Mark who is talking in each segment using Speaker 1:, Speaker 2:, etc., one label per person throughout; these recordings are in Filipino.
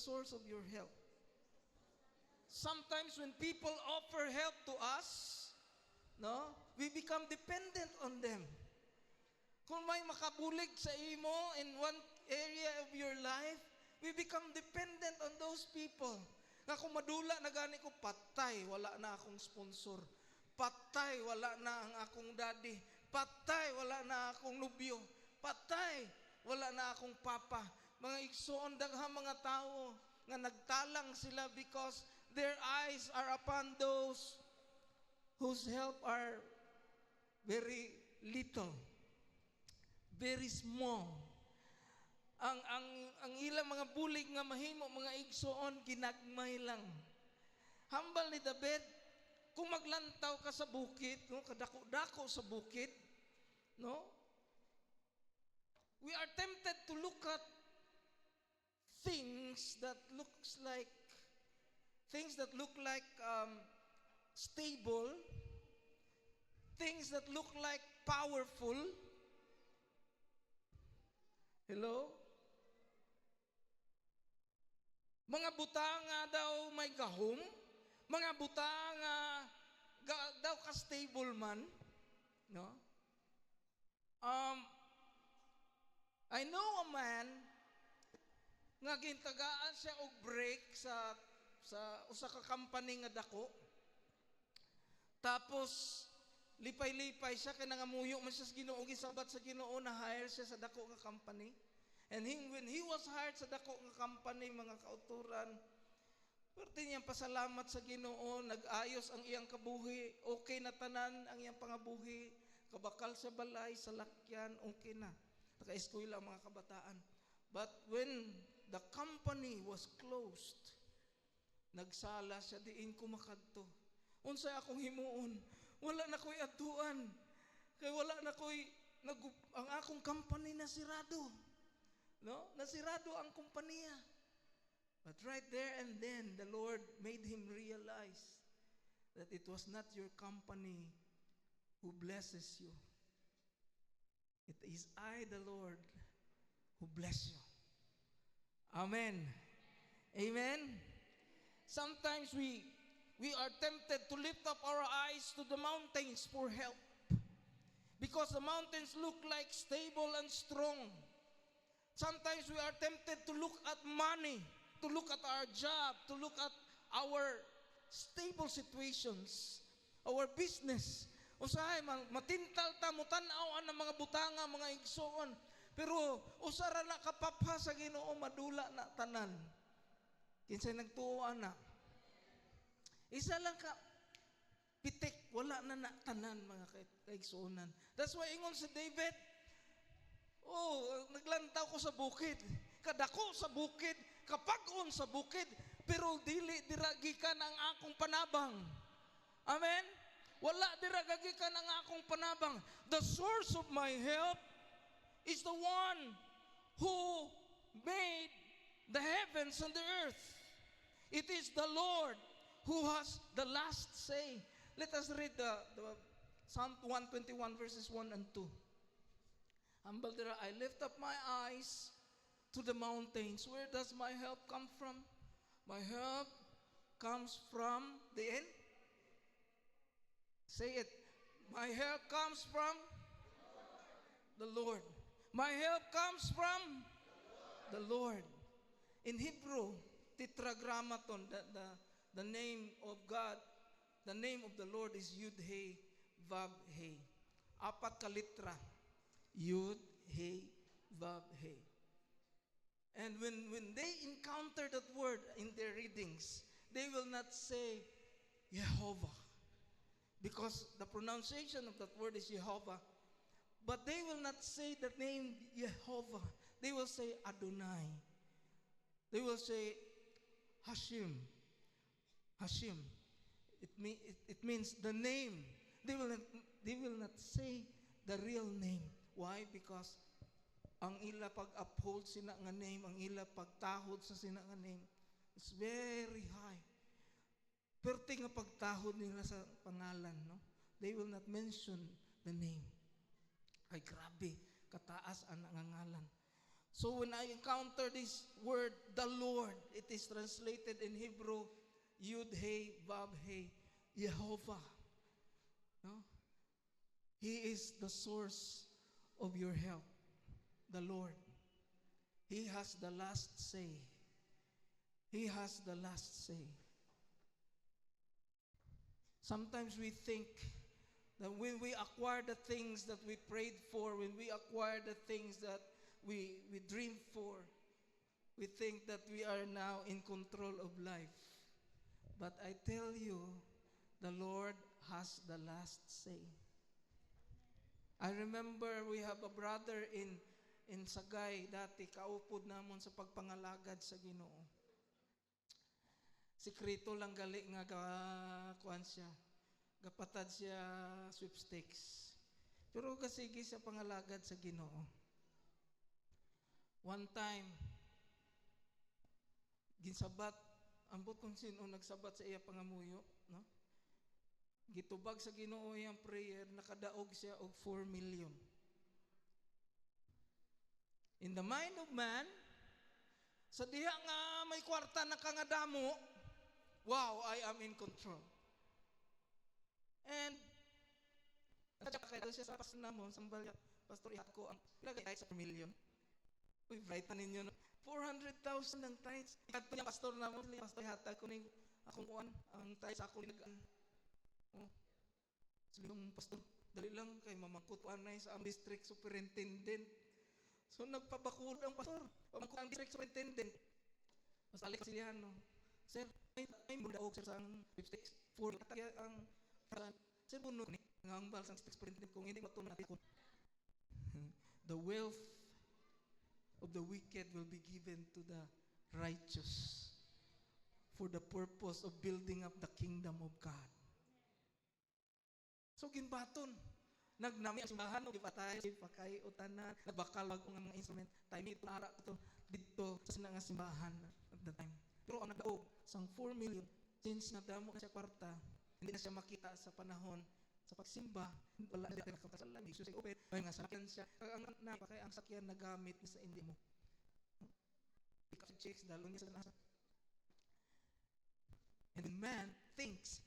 Speaker 1: source of your help. Sometimes when people offer help to us, no, we become dependent on them. Kung may makabulig sa imo in one area of your life, we become dependent on those people. Nga kung madula na gani ko, patay, wala na akong sponsor. Patay, wala na ang akong daddy. Patay, wala na akong nobyo. Patay, wala na akong papa. Mga igsoon, daghang mga tao nga nagtalang sila because their eyes are upon those whose help are very little, very small. Ang ilang mga bulig nga mahimo, mga igsoon, ginagmay lang. Hambal ni David, kung maglantaw ka sa bukid, no, kadako-dako sa bukid, no, we are tempted to look at things that look like stable, things that look like powerful. Hello? Mga butanga daw may gahom, mga butanga daw ka stable man, no? I know a man nga gintagaan siya og break sa usa ka company nga dako. Tapos lipay-lipay siya kay nangamuyo man siya sa Ginoo, gisabat sa Ginoo na hire siya sa dako nga company. And when he was hired sa dako nga company, mga kauturan, pwerte niyang pasalamat sa Ginoo, nag-ayos ang iyang kabuhi, okay na tanan ang iyang pangabuhi, kabakal sa balay, sa lakyan, okay na. Naka-eskwela ang mga kabataan. But when the company was closed, nagsala siya, diin ko makadto. Unsay akong himuon? Wala na ko'y atuan. Kay wala na ko'y, ang akong company nasirado. No? Nasirado ang kumpanya. But right there and then, the Lord made him realize that it was not your company who blesses you. It is I, the Lord, who bless you. Amen. Amen. Sometimes we are tempted to lift up our eyes to the mountains for help because the mountains look like stable and strong. Sometimes we are tempted to look at money, to look at our job, to look at our stable situations, our business. Usahay, matintal ta, mutanaw ang mga butanga, mga igsoon. Pero usara na kapapha sa Ginoo, madula na tanan. Kinsay nagtuoan na. Isa lang ka pitik, wala na tanan, mga kaigsuonan. That's why ingon si David, naglantaw ko sa bukid, kadako sa bukid, kapag-on sa bukid, pero dili diragikan ang akong panabang. Amen? Wala diragikan ang akong panabang. The source of my help is the one who made the heavens and the earth. It is the Lord who has the last say. Let us read the Psalm 121 verses 1 and 2. Humble there, I lift up my eyes to the mountains. Where does my help come from? My help comes from the end. Say it. My help comes from the Lord. My help comes from the Lord. In Hebrew, tetragrammaton, the name of God, the name of the Lord is Yud He Vav He. Apat ka litra. Yud He Vav He. And when they encounter that word in their readings, they will not say Yehovah, because the pronunciation of that word is Jehovah. But they will not say the name Jehovah. They will say Adonai. They will say Hashim. Hashim. It means the name. They will not say the real name. Why? Because ang ila pag-uphold sina nga name, ang ila pagtahod sa sina nga name, is very high. Perti nga pagtahod nila sa pangalan, no? They will not mention the name. Ay grabe, kataas ang nangangalan. So when I encounter this word, the Lord, it is translated in Hebrew, Yud He Vav He, Yehovah. No? He is the source of your help, the Lord. He has the last say. He has the last say. Sometimes we think that when we acquire the things that we prayed for, when we acquire the things that we dream for, we think that we are now in control of life. But I tell you, the Lord has the last say. I remember we have a brother in Sagay dati, kaupod namon sa pagpangalagad sa Ginoo. Sikreto lang gali nga kuan siya. Gapatad siya sweepstakes. Pero kasigi sa pangalagad sa Ginoo. One time, ginsabat, ambot kung sino nagsabat sa iya pangamuyo, no? Gitubag sa Ginoo iyang prayer, nakadaog siya og 4 million. In the mind of man, sa diha nga may kwarta na kangadamo, wow, I am in control. And nakakita siya sa pastor namon, sambalya, pastor ihat ko ang ilagay sa 4 million. Uy, bright na ninyo. 400,000 ng tithes. Ikat po niya, pastor namon, pastor ihatag ko na akong kuan, ang tithes ako ninagaan. Oh. Silong pastor, dali lang kay mamangkutuan na sa district superintendent. So nagpabakul ang pastor, pamangkut ang district superintendent. Masalik silihan, no? Sir, may mundaog sir sa ang 54 katagya ang sir puno ni ngambal sa district superintendent kung hindi matunan natin ko. The wealth of the wicked will be given to the righteous for the purpose of building up the kingdom of God. So ginbaton, nagnami ang simbahan, gipatay, pakay, utanan, nagbakal ang mga instrument, time ito, nara ito, dito sa sinang simbahan at the time. Pero ang nagdaog, sang 4 million, since nagdamo na siya kwarta, hindi na siya makita sa panahon, sa pagsimba, wala na siya nakakasalan, may susay open, may nga sakyan siya, napakay ang sakyan na gamit sa hindi mo. Pick up the chicks, dalo niya sa nasa. And when man thinks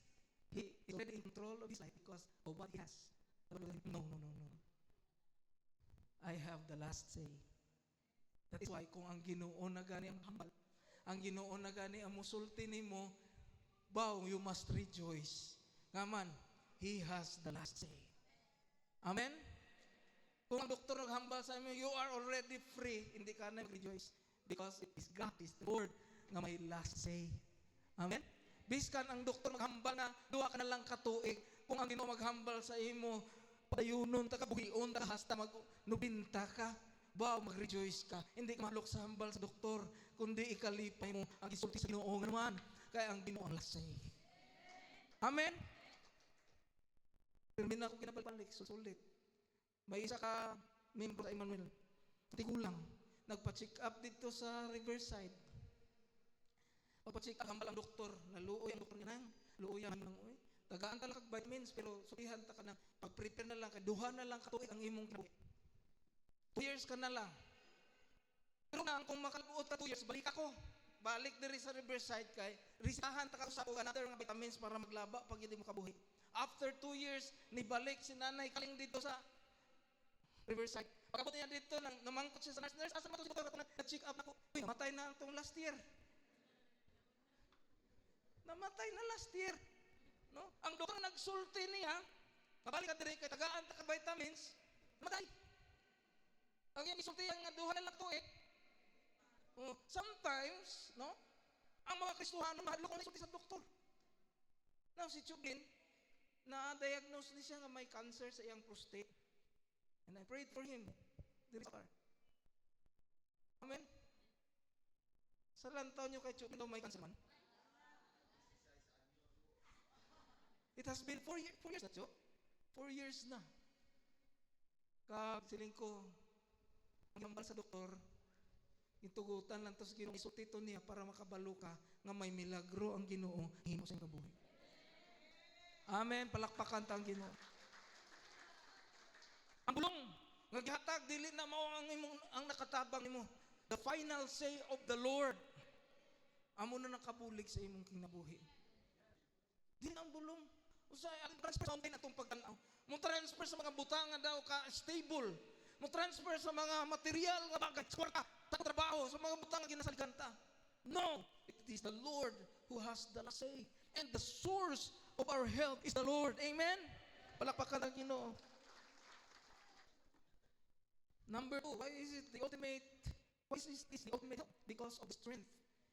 Speaker 1: he is already in control of his life because of what he has. No. I have the last say. That is why kung ang Ginoo na gani ang hambal, ang Ginoo na gani ang musulti nimo, bow, you must rejoice. Ngaman, He has the last say. Amen? Kung ang doktor naghambal sa inyo, you are already free. Hindi ka na mag-rejoice. Because it is God, is the Lord, nga may last say. Amen? Biskan ang doktor maghambal na, duwa ka na lang katuig. Kung ang Ginoo maghambal sa imo, payunon, buhion, hasta magnubinta ka, wow, mag-rejoice ka. Hindi ka malok sa hambal sa doktor, kundi ikalipay mo ang isulti sa Ginoo naman. Kaya ang Ginoo ang last say. Amen? Pero na ako kinapalpalik, susulit. May isa ka member sa Emmanuel, tigulang, nagpa-check up dito sa Riverside. Pagpa-check up, hambal ang doktor, naluoy ang doktor niya nang, luoy ang nang, tagaan ka lang kag vitamins, pero sulihan ta ka na, pag-prepare na lang, duha na lang katuig ang imong kinabuhi. 2 years ka na lang. Pero na, kung makalabuot ka 2 years, balik ako. Balik diri sa Riverside kay, risahan ta ka sa another nga vitamins para maglaba pag hindi mo kabuhi. After 2 years, nibalik si nanay kaling dito sa Riverside. Pagkabot niya dito, namangkot siya sa nurse, asa mo ito si doktor, na-check up ako. Uy, namatay na itong last year. Namatay na last year. No? Ang doktor nagsulti niya, kabalik ka diri kay tagaan ta ka vitamins, namatay. Ang iyang isultihan nga duha na lang to eh. Sometimes, no? Ang mga Kristohano mahadlok na isulti sa doktor. Now si Chugin, na-diagnose ni siya nga may cancer sa iyang prostate. And I prayed for him. Diri sa car. Amen? Sa lantaw niyo kay Chugin daw may cancer man. It has been 4 years na, Chok. 4 years na. Siling ko, ang hambal sa doktor, itugutan lang tos Ginoo isutito niya para makabalo ka nga may milagro ang Ginoo himo sa kabuhi. Amen, palakpakan ta ang Ginoo. Ang bulong nga gihatag dili na mao ang imong ang nakatabang nimo. the final say of the Lord. Amo na nakabulig sa imong kinabuhi. Di na ang bulong. Usay ang transfer sa atong pagtanaw. Mo transfer sa mga butanga daw ka stable. Mo transfer sa mga material nga bagay, sa kwarta, sa trabaho, sa mga butanga ginasaliganta. No, it is the Lord who has the last say. And the source of our help is the Lord. Amen? Palakpakan ang Ginoo. Number 2, why is the ultimate help? Because of the strength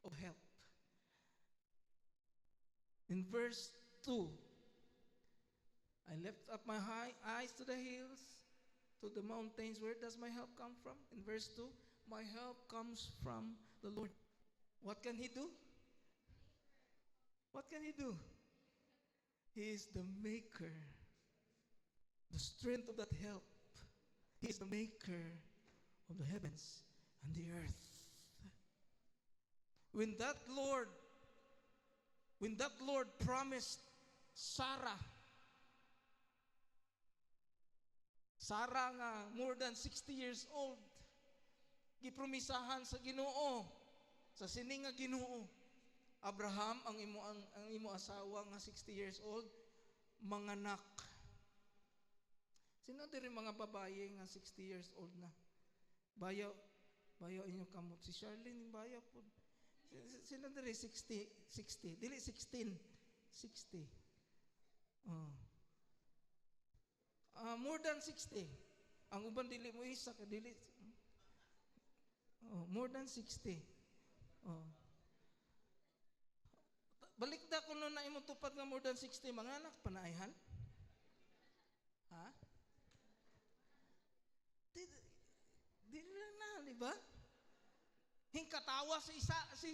Speaker 1: of help. In verse 2, I lift up my eyes to the hills, to the mountains. Where does my help come from? In verse 2, my help comes from the Lord. What can He do? What can He do? He is the maker, the strength of that help. He is the maker of the heavens and the earth. When that Lord promised Sarah nga more than 60 years old, gipromisahan sa Ginoo, sa sining nga Ginoo, Abraham ang imo asawa nga 60 years old, manganak. Sino diri mga babaye nga 60 years old na? Bayo inyo kamot. Si Charlene bayo po. Sino diri 60? Dili 16. 60. More than 60. Ang uban dili mo isa ka dili. More than 60. Balik da kuno na imo tupad nga more than 60 mga anak panaihan. Ha? Dili lang na, di ba? Hingkatawa si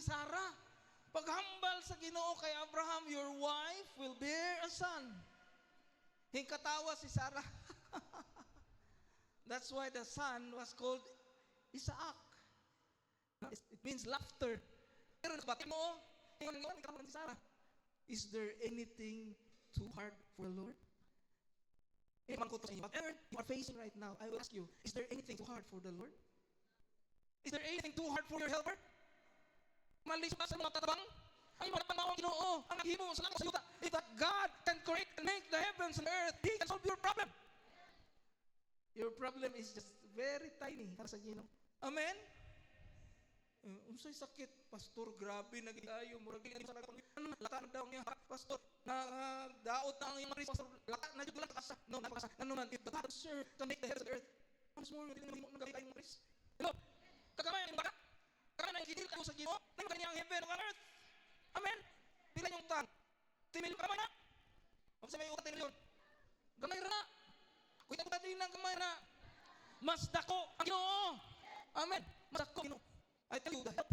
Speaker 1: Sarah. Paghambal sa Ginoo kay Abraham, your wife will bear a son. Hingkatawa si Sarah. That's why the son was called Isaac. It means laughter. Pero nakabati mo, hingkatawa si Sarah. Is there anything too hard for the Lord? Whatever you are facing right now, I will ask you, is there anything too hard for the Lord? Is there anything too hard for your helper? Malis ba sa mga tatabang? Ay, wala pa maong Ginoo. Ang naghimo sa langit sa yuta. If that God can create and make the heavens and earth, He can solve your problem. Your problem is just very tiny para sa Ginoo. Amen? Unsay sakit, pastor, grabe nagiayo murag dili sa lata daw niya, pastor. Daot na ang iyong maris, pastor. Lata na jud lang kasa. No, napakasa. Nanuman if the God sir to make the heavens and earth. Once more dili mo nagalit ang maris. Hello. Kagamay ang baka. Kana nang gidil ka sa Ginoo, nang kaniyang heaven and earth. Amen. Pila yung tang. Timil ka man na. Unsa may utat milyon? Gamay ra na. Kuya ko din nang gamay na. Mas dako ang Ginoo. Amen. Mas dako Ginoo. I tell you, the help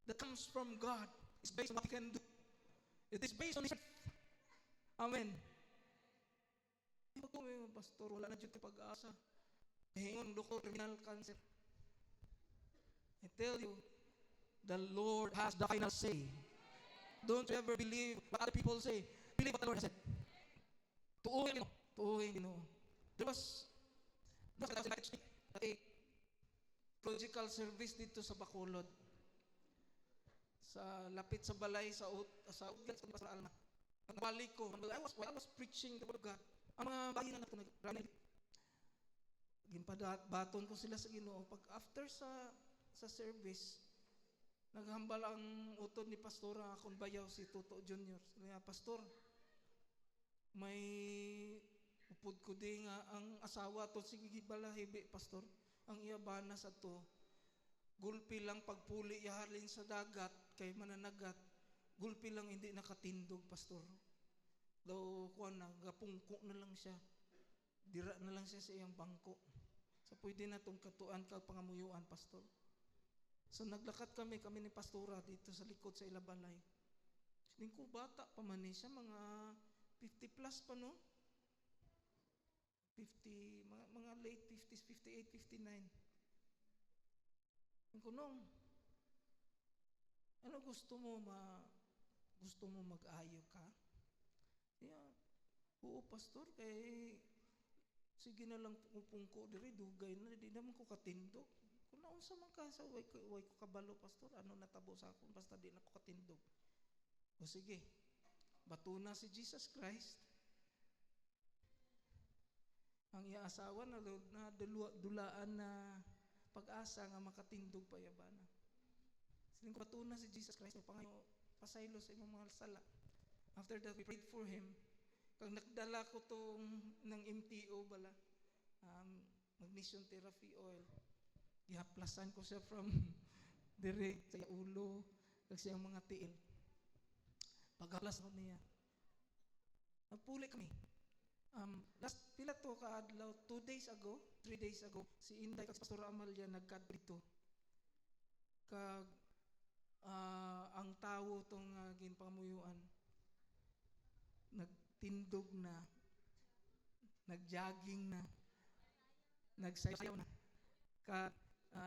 Speaker 1: that comes from God is based on what He can do. It is based on His strength. Amen. Ito pastor, wala na dyan pag-asa. Hingon, doktor, terminal cancer. I tell you, the Lord has the final say. Don't you ever believe what other people say. Believe what the Lord has said. Tuuhin, Ginoo. There was a logical service dito sa Bacolod. Sa lapit sa balay sa Udlan sa Pastor Alma. Nagbalik ko. I was preaching the word of God. Ang mga bahay na natin ginpadaton ko sila sa Ginoo. Pag after sa service, naghambal ang utod ni pastora akong bayaw si Toto Junior. Kaya pastor, may upod ko di nga ang asawa to sige balahibi pastor. Ang iyabana sa to, gulpi lang pagpuli yahalin sa dagat, kay mananagat, gulpi lang hindi nakatindog, pastor. Daw, gapungko na lang siya. Dira na lang siya sa iyang bangko. So, pwede na itong katuan kag pangamuyuan, pastor. So, naglakad kami ni pastora dito sa likod sa Ilabalay. Sining ko, bata pa man siya, mga 50 plus pa, no? 50, mga late 50s, 58, 59. Ang kunong, ano gusto mo mag-ayo ka? Yeah. Oo, pastor, sige na lang pupungko diri, dugay na, di naman ko katindog. Kung naunsa man ka sa way ko kabalo pastor, ano natabo sa akon basta di na ko katindog. O sige, batuna si Jesus Christ. Ang iya asawa na dulaan na pag-asa nga makatindog payabana. Siling ko batuna si Jesus Christ, pangayo pasaylo sa imong mga sala. After that, we prayed for him. Kag nagdala ko tong ng MTO bala, magnesium therapy oil. Gihaplasan ko siya from dire sa ulo kag sa mga tiil. Pagkaplas ko niya, nagpuli kami. Last pila to kaadlaw, 3 days ago, si Inday kag si Pastor Amalia nagkadto dito. Kag ang tawo tong ginpamuyuan nagtindog na, nagjogging na, nagsayaw na. Kag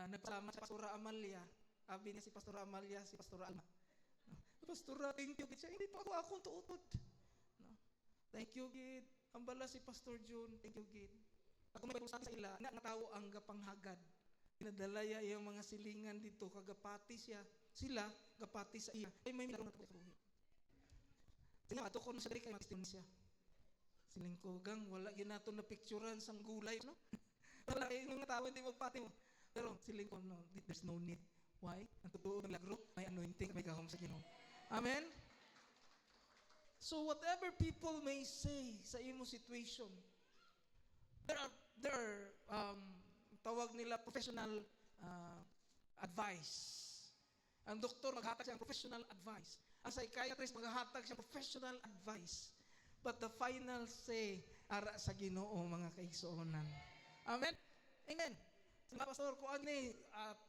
Speaker 1: nagpasalamat sa Pastor Amalia. Abi niya si Pastor Amalia, si Pastor Alma. Pastor, thank you. Siya, hindi pa ako akong tuutod. No? Thank you, Gid. Ang bala si Pastor June, thank you, Gid. Ako may sa ila, nga tao ang gapanghagad. Pinadalaya yung mga silingan dito, kagapati siya. Sila, gapati sa iya. Ay, may milagro na ito. Sige, ato ko na siya, kay matistin siya. Siling ko, gang, wala ginato na picturean sang gulay, no? Wala yung mga tao, hindi magpati mo. Pero, siling ko, no, there's no need. Why? Ang totoo ng milagro, may anointing, may kahom sa Ginoo. Amen? So whatever people may say sa imo situation, there are tawag nila professional advice. Ang doktor maghatag siya ng professional advice. Ang psychiatrist maghatag siya ng professional advice. But the final say ara sa Ginoo mga kaigsuonan. Amen? Amen. Sa pastor ko ani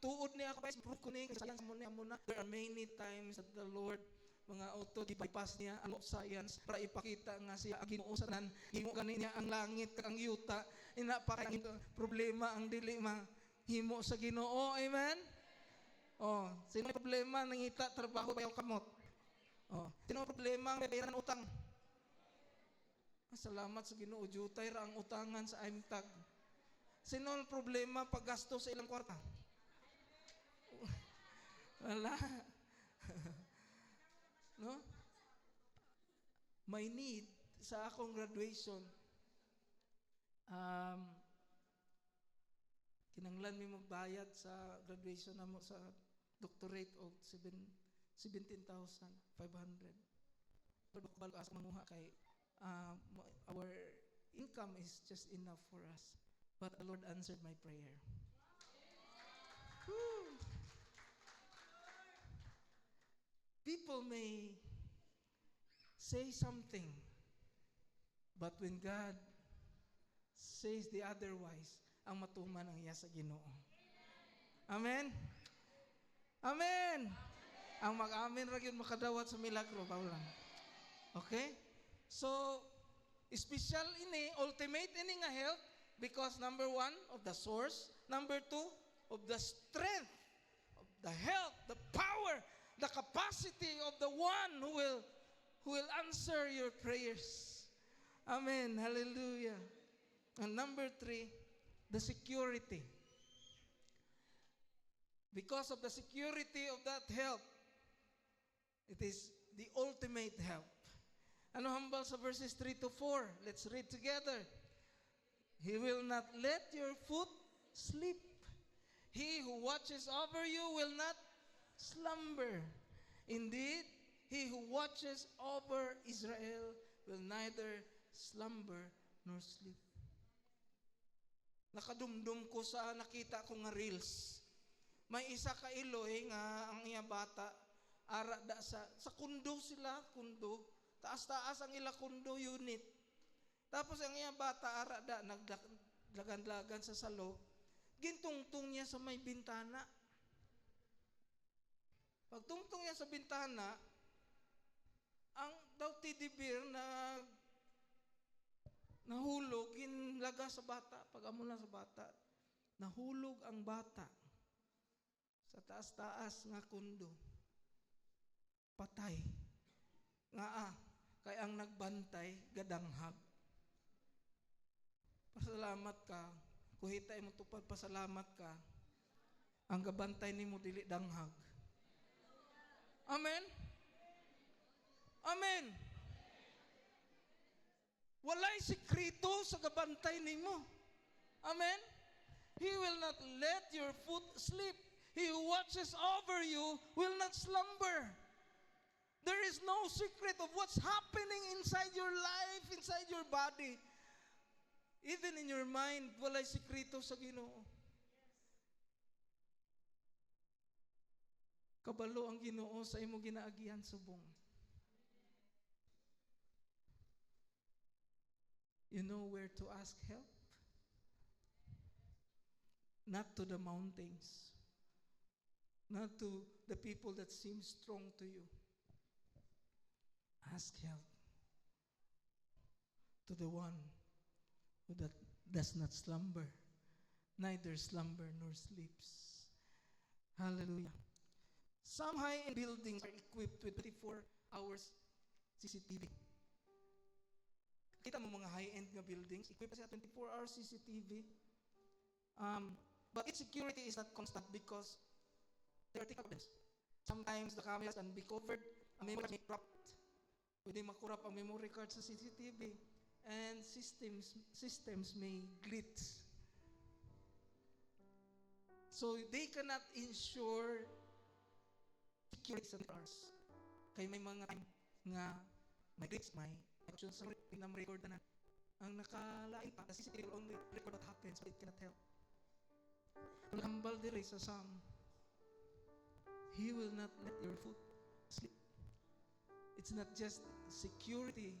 Speaker 1: tuod ni ako guys, proof ko ni kasayang mo niya muna. There are many times that the Lord mga auto di bypass niya ang science para ipakita nga siya ang Ginoo sa tanan. Himo gani niya ang langit kag ang yuta. Ina pa kay problema ang dili mahimo sa Ginoo. Amen. Oh, sino may problema nangita trabaho bayaw kamot? Oh, sino may problema may bayaran utang? Salamat sa Ginoo, jutay ra ang utangan sa IMTAG. Sino ang problema paggasto sa ilang kwarta? Wala. No? My need sa akong graduation, kinanglan mi magbayad sa graduation namo sa doctorate of 17,500. Pero balo as manguha kay our income is just enough for us. But the Lord answered my prayer. Woo. People may say something, but when God says the otherwise, ang matuman ang iya sa Ginoo. Amen? Amen! Ang mag-amen ra gyud makadawat sa milagro, bawlan. Okay? So, special ini, ultimate ini nga help, because number 1, of the source. Number 2, of the strength, of the help, the power, the capacity of the one who will answer your prayers. Amen. Hallelujah. And number 3, the security. Because of the security of that help, it is the ultimate help. Ano hambal sa verses 3 to 4? Let's read together. He will not let your foot sleep. He who watches over you will not slumber. Indeed, he who watches over Israel will neither slumber nor sleep. Nakadumdum ko sa nakita ko nga reels. May isa ka Iloy nga ang iya bata ara da sa kundo sila, kundo. Taas-taas ang ila kundo unit. Tapos ang iya bata ara da nagdagan-lagan sa salog. Gintungtong niya sa may bintana. Pagtungtong niya sa bintana, ang daw teddy bear na nahulog, ginlaga sa bata. Pag amo na sa bata, nahulog ang bata sa taas-taas nga kundo. Patay. Nga kay ang nagbantay, gadanghag. Pasalamat ka. Kuhitay mo tupad, pasalamat ka. ang gabantay nimo dili danghag. Amen. Amen. Walay sikreto sa gabantay nimo. Amen. He will not let your foot slip. He who watches over you will not slumber. There is no secret of what's happening inside your life, inside your body. Even in your mind, walay sikreto sa Ginoo. Kabalo ang Ginoo sa imo ginaagihan subong. You know where to ask help? Not to the mountains. Not to the people that seem strong to you. Ask help to the one who does not slumber, neither slumber nor sleeps. Hallelujah. Some high-end buildings are equipped with 24 hours CCTV. Kita mo mga high-end nga buildings, equipped sa 24 hours CCTV. But its security is not constant because there are problems. Sometimes the cameras can be covered, ang memory may corrupt. Pwede makurap ang memory card sa CCTV, and systems may glitch. So they cannot ensure security sa hours. Kaya may mga time nga may glitch, may actions sa record na ang nakalain pa, the CCTV will only record what happens, but it cannot help. Kung hambal diri sa Psalm, He will not let your foot slip. It's not just security,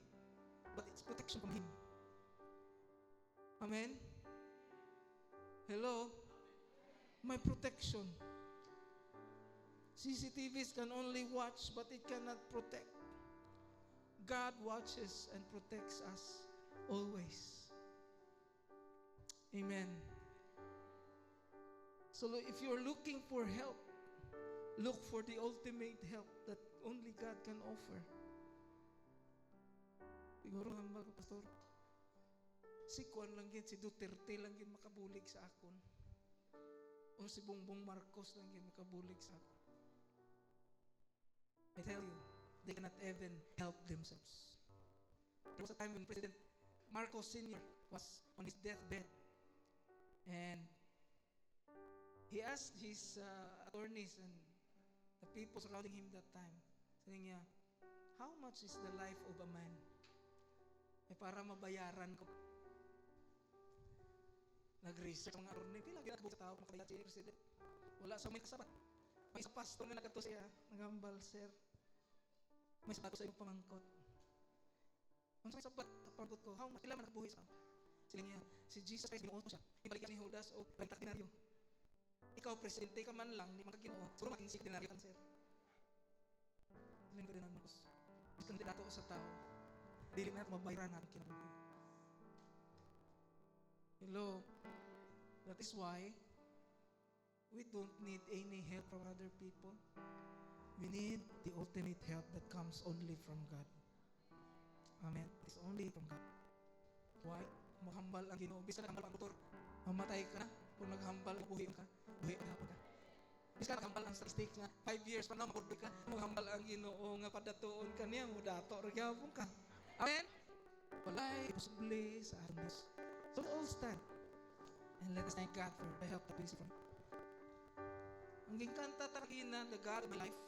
Speaker 1: but it's protection from Him. Amen? Hello? My protection. CCTVs can only watch, but it cannot protect. God watches and protects us always. Amen. So if you're looking for help, look for the ultimate help that only God can offer. Siguro hambal ko, Pastor. Si Juan lang yun, si Duterte lang yun makabulig sa akon. O si Bongbong Marcos lang yun makabulig sa akon. I tell you, they cannot even help themselves. There was a time when President Marcos Sr. was on his deathbed, and he asked his attorneys and the people surrounding him that time, saying niya, how much is the life of a man? Para mabayaran ko. Nag-research mga attorney, pila ginagawa sa tao makabayad si President. Wala sa may kasabat. May isa pastor na nagato siya, nagambal, sir. May sabat sa iyong pamangkot. Ang sabat, pamangkot ko, how much? Ilan man nakabuhi sa ako? Sila niya, si Jesus Christ, binuot mo siya. Ibaligyan ni Judas o balitak dinaryo. Ikaw, presidente ka man lang, hindi makaginoo. Siguro makinsik dinaryo kan, sir. Siling ko din ang Marcos. Mas kandidato sa tao. Dili na mabayaran natin kinabuhi. Hello? That is why we don't need any help from other people. We need the ultimate help that comes only from God. Amen. It's only from God. Why? Mahambal ang Ginoo. Bisa naghambal ang motor. Mamatay ka na. Kung naghambal, buhi ka. Buhi ka na. Bisa naghambal ang statistics nga 5 years pa na mabuhi ka. Maghambal ang Ginoo nga padatuon ka niya. Mudato. Magyapon ka. Amen? Walay. Posible sa atin. So all stand. And let us thank God for the help that we see from Him. Ang gingkanta taragina, the God of my life.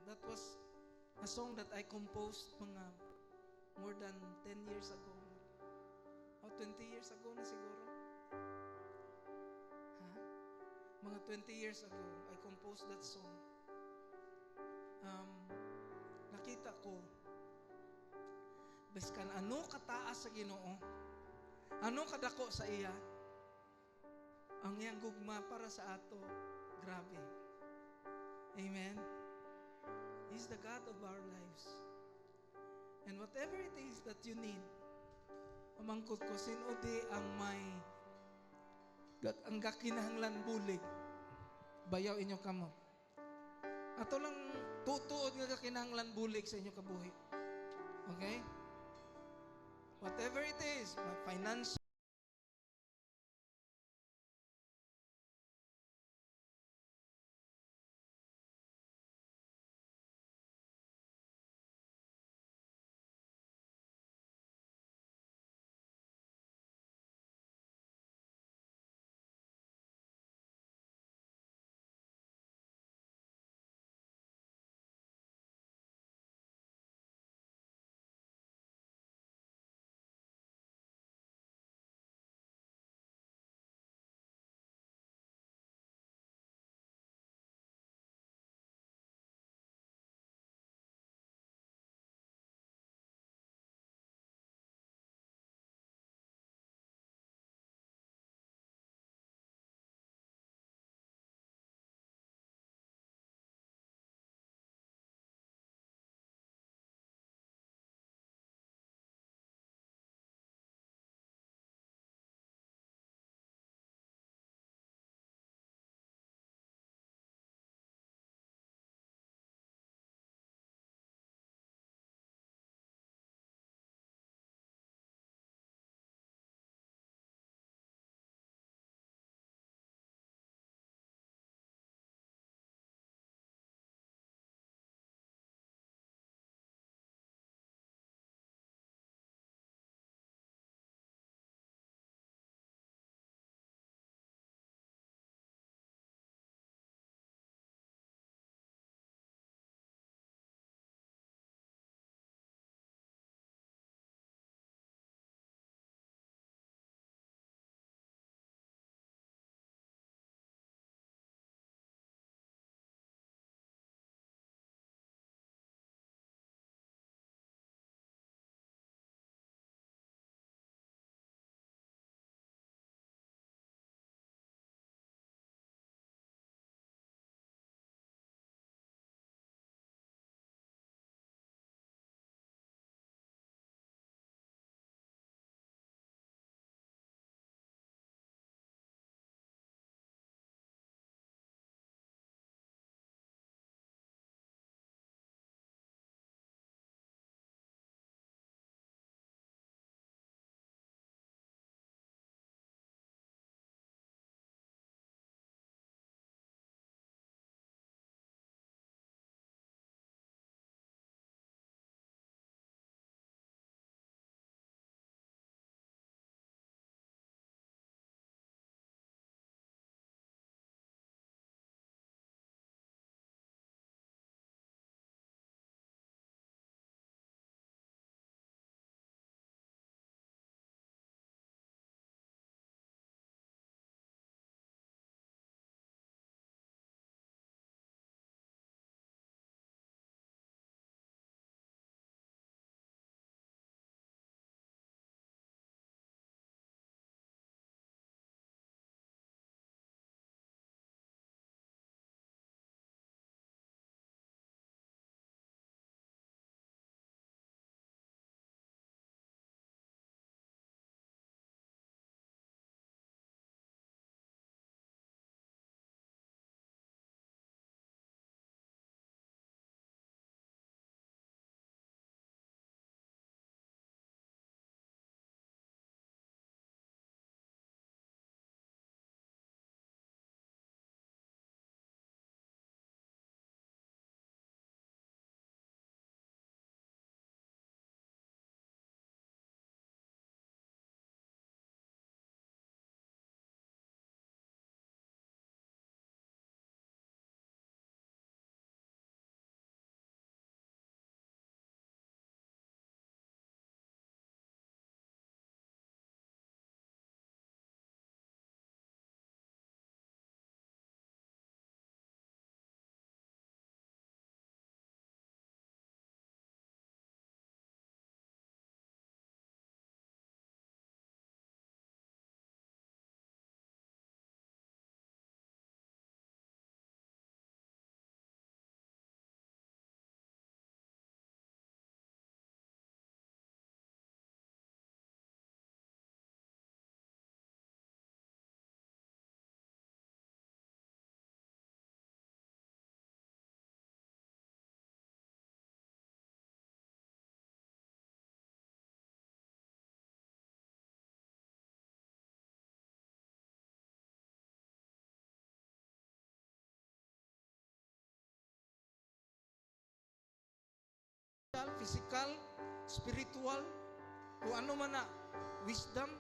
Speaker 1: That was a song that I composed mga more than 10 years ago. O 20 years ago na siguro. Mga 20 years ago, I composed that song. Nakita ko, biskan ano kataas sa Ginoo, ano kadako sa iya, ang iyang gugma para sa ato, grabe. Amen? He's the God of our lives. And whatever it is that you need, pamangkot ko, sino di ang may ang gakinahanglan bulig, bayaw inyo kamo. Ato lang tutuod nga gakinahanglan bulig sa inyo kabuhi. Okay? Whatever it is, my financial physical, spiritual, kung ano man na, wisdom,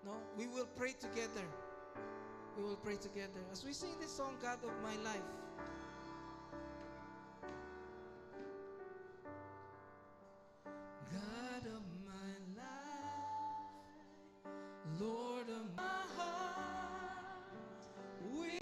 Speaker 1: no? We will pray together. We will pray together. As we sing this song, God of my life. God of my life, Lord of my heart, with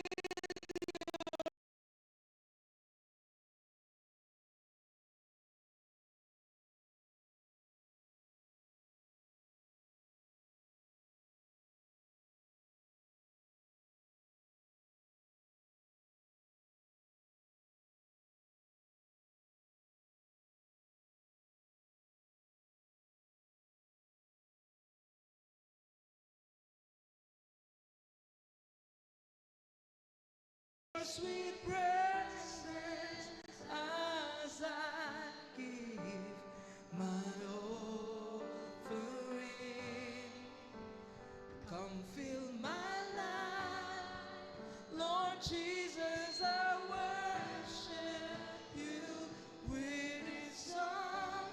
Speaker 1: your sweet presence as I give my offering. Come fill my life, Lord Jesus, I worship you with this song.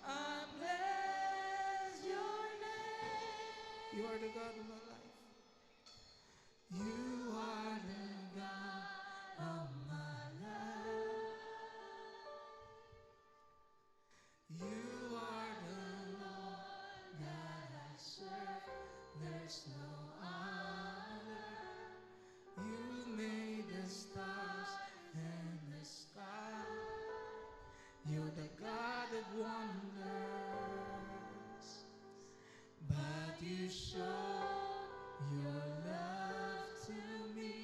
Speaker 1: I bless your name. You are the God of my life. You are the God of my life. You are the Lord that I serve. There's no other. You made the stars and the sky. You're the God of wonders. But you show your love to me.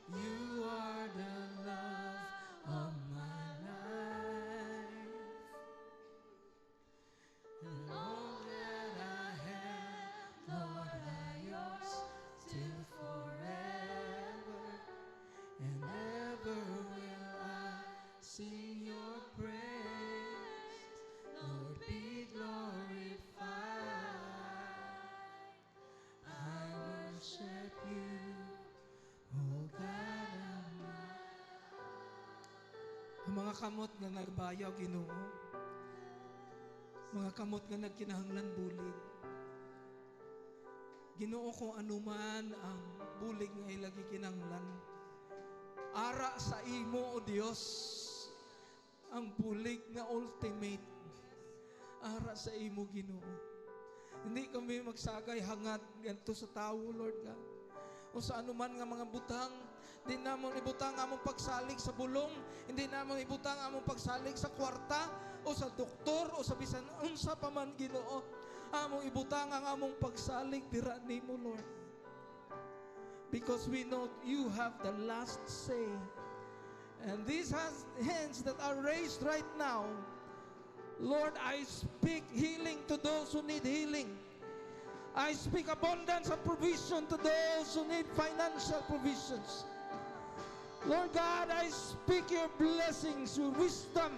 Speaker 1: You are the love of my life. And all that I have, Lord, are yours till forever. And ever will I sing your praise. Lord, be glorified. I worship you, oh God of my life. Ang mga kamot nga nagbayaw, Ginoo. Mga kamot nga nagkinahanglan bulig. Ginoo, kung anuman ang bulig nga ilagi kinahanglan. Ara sa imo, o Dios, ang bulig nga ultimate. Ara sa imo, Ginoo. Hindi kami magsagay hangad ganito sa tao, Lord God. O sa anuman nga mga butang, hindi namon ibutang among pagsalig sa bulong, hindi namon ibutang among pagsalig sa kwarta, o sa doktor, o sa bisan unsa pa man, Ginoo. Among ibutang ang among pagsalig dira nimo, Lord. Because we know you have the last say. And these hands that are raised right now, Lord, I speak healing to those who need healing. I speak abundance of provision to those who need financial provisions. Lord God, I speak your blessings, your wisdom.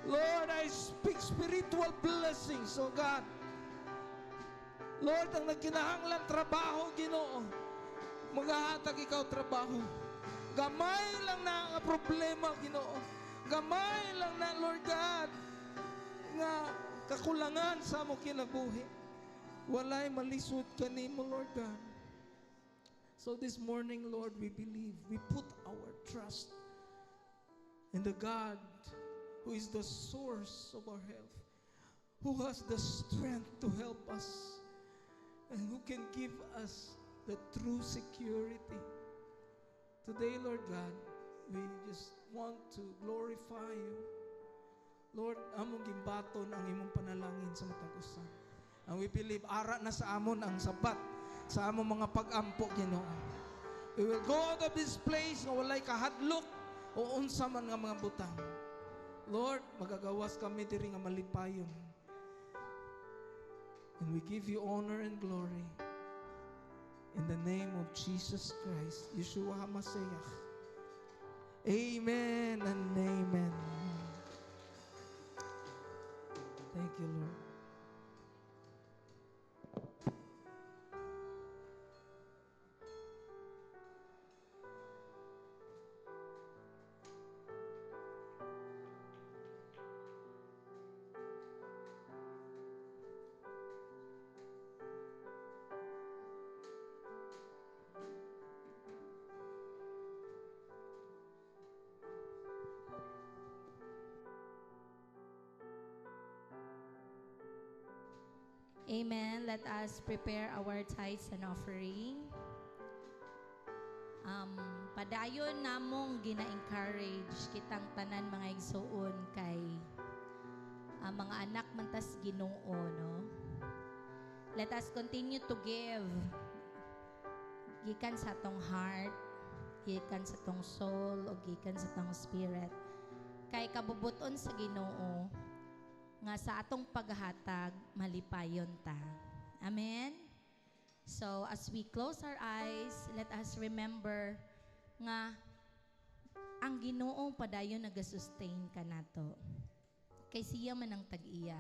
Speaker 1: Lord, I speak spiritual blessings, oh God. Lord, ang nagkinahanglan trabaho, Ginoo, maghahatag ikaw trabaho. Gamay lang na ang problema, Ginoo. Gamay lang na, Lord God, nga kakulangan sa mo kinabuhi. Walay malisod kanimo, Lord God. So this morning, Lord, we believe, we put our trust in the God who is the source of our health, who has the strength to help us, and who can give us the true security. Today, Lord God, we just want to glorify you. Lord, among gimbaton ang imong panalangin sa matag usa. And we believe, ara na sa amon ang sabat sa among mga pag-ampo, Ginoo. We will go out of this place nga walay kahadlok o unsa man nga mga butang. Lord, magagawas kami diri nga malipayon. And we give you honor and glory. In the name of Jesus Christ, Yeshua HaMashiach. Amen and amen. Thank you, Lord.
Speaker 2: Amen. Let us prepare our tithes and offering. Padayon namong gina-encourage kitang tanan mga igsuon kay mga anak mantas Ginoo, no? Let us continue to give gikan sa tong heart, gikan sa tong soul, o gikan sa tong spirit. Kay kabubuton sa Ginoo nga sa atong paghatag malipayon ta. Amen. So as we close our eyes, let us remember nga ang Ginoo padayon nagasustain kanato. Kay siya man ang tag-iya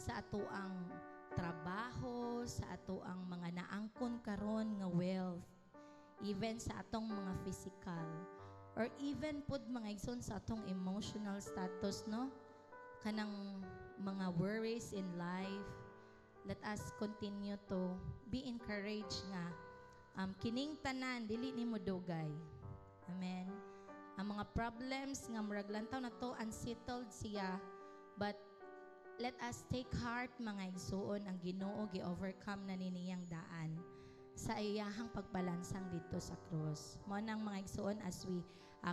Speaker 2: sa ato ang trabaho, sa ato ang mga naangkon karon nga wealth, even sa atong mga physical, or even pud mga igsoon sa atong emotional status, no? Kanang mga worries in life. Let us continue to be encouraged nga kining tanan dili nimo dugay. Amen. Ang mga problems nga murag lantaw na to unsettled siya, but let us take heart mga igsuon, ang Ginoo gi-overcome na niniyang daan sa iyahang pagbalansang dito sa cross. Mo nang mga igsuon, as we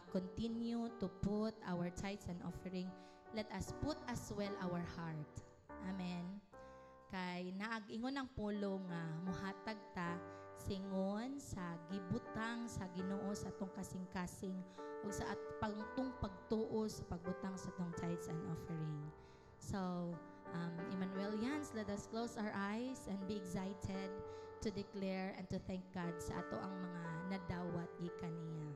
Speaker 2: continue to put our tithes and offering, let us put as well our heart. Amen. Kay naag-ingon ang pulo nga muhatag ta singon sa gibutang sa Ginoo sa atong kasing-kasing ug sa atong pagtuo sa pagbutang sa atong tithes and offering. So, Emmanuelians, let us close our eyes and be excited to declare and to thank God sa ato ang mga nadawat gikan niya.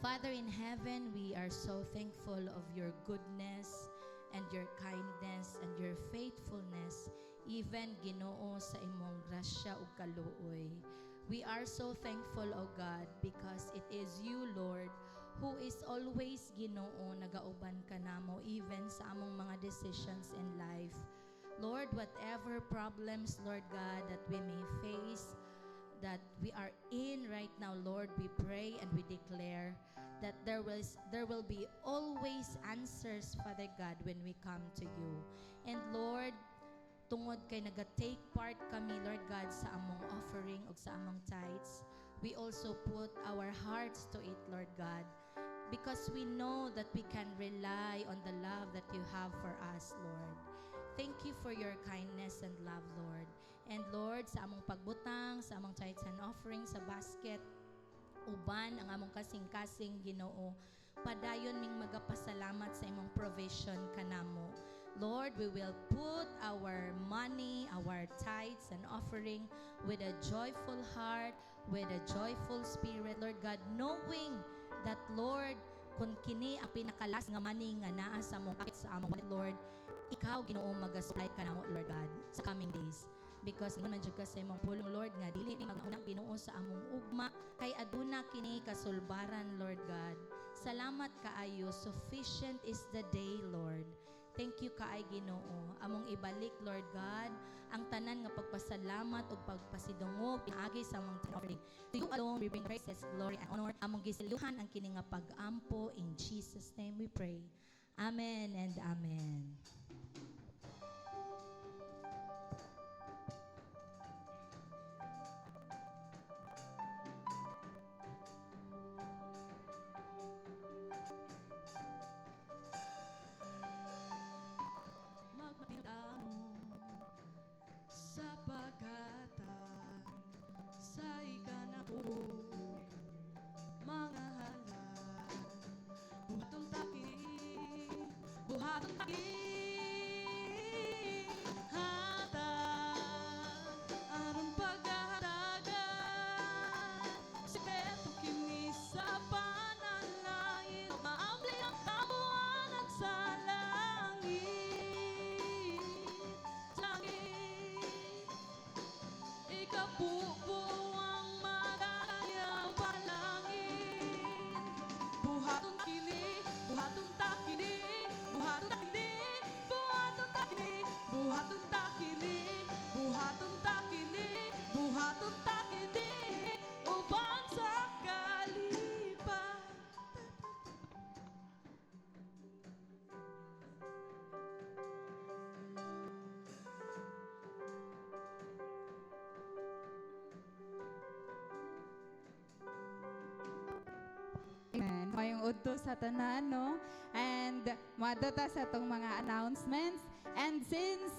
Speaker 2: Father in heaven, we are so thankful of your goodness and your kindness and your faithfulness, even Ginoo sa imong grasya ug kaluoy. We are so thankful, O God, because it is you, Lord, who is always Ginoo, nagauban ka namo even sa among mga decisions in life. Lord, whatever problems, Lord God, that we may face, that we are in right now, Lord, we pray and we declare that there will be always answers, Father God, when we come to you. And Lord, tungod kay naga-take part kami, Lord God, sa among offering o sa among tithes, we also put our hearts to it, Lord God, because we know that we can rely on the love that you have for us, Lord. Thank you for your kindness and love, Lord. And Lord, sa among pagbutang, sa among tithes and offering sa basket, uban ang among kasing-kasing Ginoo, padayon ming magapasalamat sa imong provision kanamo. Lord, we will put our money, our tithes and offering with a joyful heart, with a joyful spirit, Lord God, knowing that, Lord, kung kini ang pinakalas nga money nga naa sa among akit sa among wallet, Lord, ikaw Ginoo mag-supply kanamo, Lord God, sa coming days. Because ingon man jud ka sa imong pulong, Lord, nga dili ni mag-unang Ginoo sa among ugma kay aduna kini kasulbaran, Lord God. Salamat kaayo, sufficient is the day, Lord. Thank you kaay Ginoo. Among ibalik, Lord God, ang tanan nga pagpasalamat ug pagpasidungog pinaagi sa among offering. To you alone we bring praises, glory and honor. Among gisiluhan ang kini nga pag-ampo, in Jesus name we pray. Amen and amen.
Speaker 3: Sa paghatag sa ikanako mga halal, buhatong taki hatag aron paghatagan sikreto kini sa panalangin maabli ang kabuangan sa langit ikapupo ang madayang palangin buhatong takini
Speaker 4: udto sa tanan, no? And madata sa itong mga announcements. And since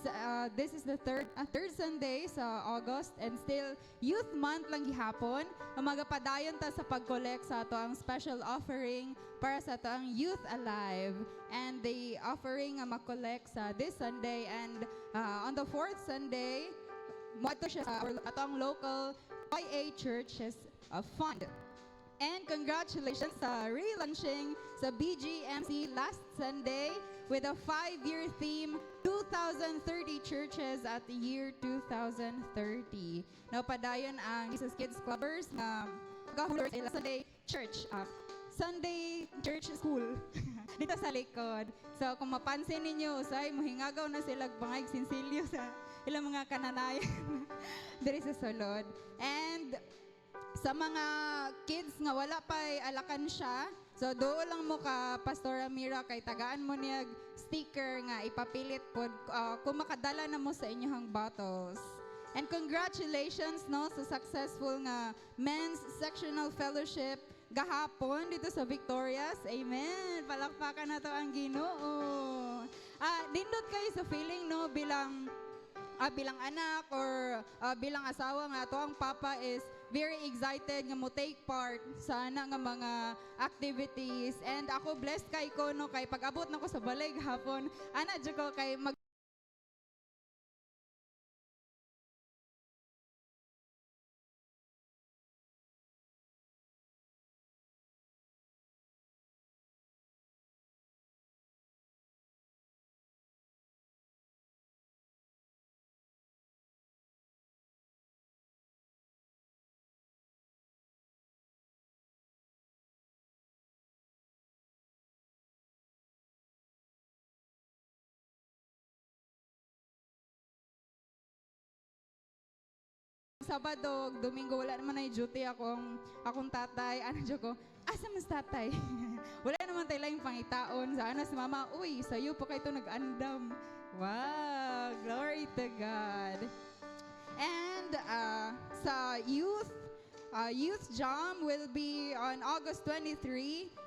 Speaker 4: this is the third Sunday sa August and still Youth Month lang gihapon, magapadayon ta sa pag-collect sa ato ang special offering para sa ato ang Youth Alive. And the offering nga makollect sa this Sunday and on the fourth Sunday, mo siya sa ato ang local YA Churches fund. And congratulations sa relaunching sa BGMC last Sunday with a 5-year theme, 2030 churches at the year 2030. Napadayon ang Jesus Kids Clubbers na pag-hulor sa Sunday Church, Sunday Church School dito sa likod. So kung mapansin ninyo, usay, muhingagaw na sila bangay sinsilyo sa ilang mga kananayan diri sa sulod. And sa mga kids nga wala pa'y alakan siya, so doon lang mo ka, Pastor Amira, kay tagaan mo niya sticker nga ipapilit po kung makadala na mo sa inyong bottles. And congratulations no sa successful nga men's sectional fellowship gahapon dito sa Victorias. Amen. Palakpakan na to ang Ginoo. Nindot kayo sa feeling no bilang anak or bilang asawa nga ato ang papa is very excited nga mo take part sa ana nga mga activities. And ako blessed kay ko no kay pag-abot nako sa balay hapon ana jud ko kay Sabado, Domingo, wala naman ay duty akong tatay. Ano dyan ko, asa mas tatay? Wala naman tayo lang pangitaon. Sa si mama, uy, sa'yo pa kayo ito nag-andam. Wow, glory to God. And sa youth jam will be on August 23,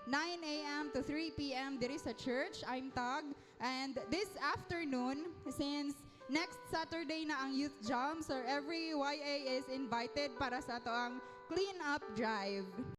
Speaker 4: 9 a.m. to 3 p.m. There is a church, I'm Tag. And this afternoon, since next Saturday na ang youth jam, so every YA is invited para sa ato ang clean up drive.